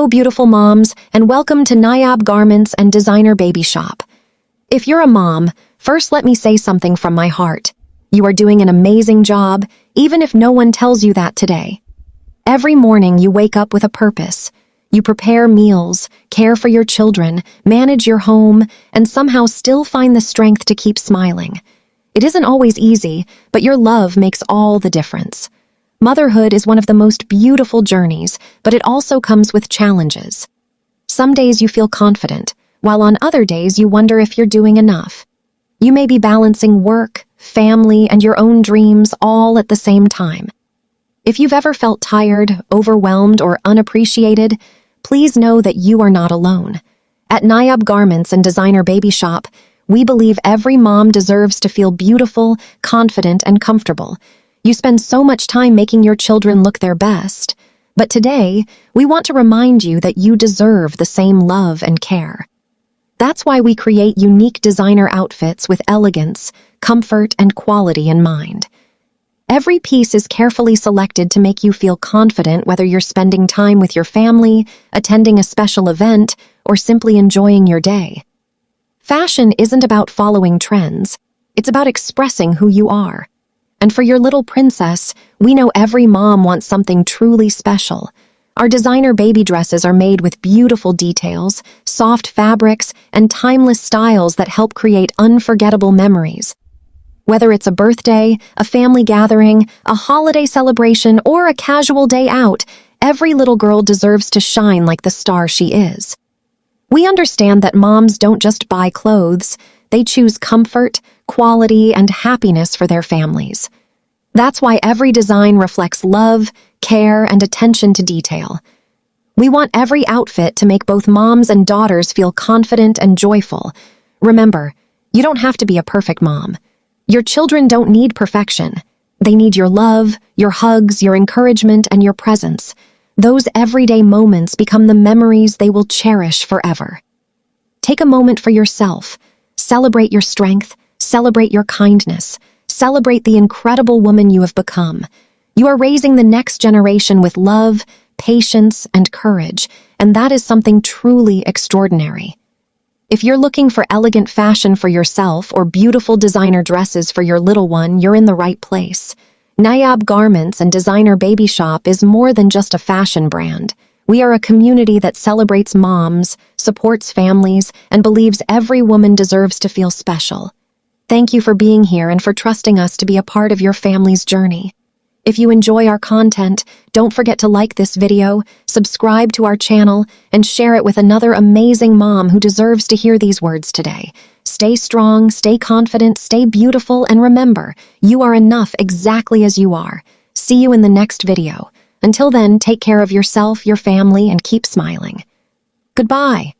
beautiful moms, and welcome to Nayab Garments and Designer Baby Shop. If you're a mom, first let me say something from my heart. You are doing an amazing job, even if no one tells you that today. Every morning you wake up with a purpose. You prepare meals, care for your children, manage your home, and somehow still find the strength to keep smiling. It isn't always easy, but your love makes all the difference. Motherhood is one of the most beautiful journeys, but it also comes with challenges. Some days you feel confident, while on other days you wonder if you're doing enough. You may be balancing work, family, and your own dreams all at the same time. If you've ever felt tired, overwhelmed, or unappreciated, please know that you are not alone. At Nayab Garments and Designer Baby Shop, we believe every mom deserves to feel beautiful, confident, and comfortable. You spend so much time making your children look their best. But today, we want to remind you that you deserve the same love and care. That's why we create unique designer outfits with elegance, comfort, and quality in mind. Every piece is carefully selected to make you feel confident whether you're spending time with your family, attending a special event, or simply enjoying your day. Fashion isn't about following trends. It's about expressing who you are. And for your little princess, we know every mom wants something truly special. Our designer baby dresses are made with beautiful details, soft fabrics, and timeless styles that help create unforgettable memories. Whether it's a birthday, a family gathering, a holiday celebration, or a casual day out, every little girl deserves to shine like the star she is. We understand that moms don't just buy clothes, they choose comfort, quality, and happiness for their families. That's why every design reflects love, care, and attention to detail. We want every outfit to make both moms and daughters feel confident and joyful. Remember, you don't have to be a perfect mom. Your children don't need perfection. They need your love, your hugs, your encouragement, and your presence. Those everyday moments become the memories they will cherish forever. Take a moment for yourself. Celebrate your strength, celebrate your kindness, celebrate the incredible woman you have become. You are raising the next generation with love, patience, and courage, and that is something truly extraordinary. If you're looking for elegant fashion for yourself or beautiful designer dresses for your little one, you're in the right place. Nayab Garments and Designer Baby Shop is more than just a fashion brand. We are a community that celebrates moms, supports families, and believes every woman deserves to feel special. Thank you for being here and for trusting us to be a part of your family's journey. If you enjoy our content, don't forget to like this video, subscribe to our channel, and share it with another amazing mom who deserves to hear these words today. Stay strong, stay confident, stay beautiful, and remember, you are enough exactly as you are. See you in the next video. Until then, take care of yourself, your family, and keep smiling. Goodbye.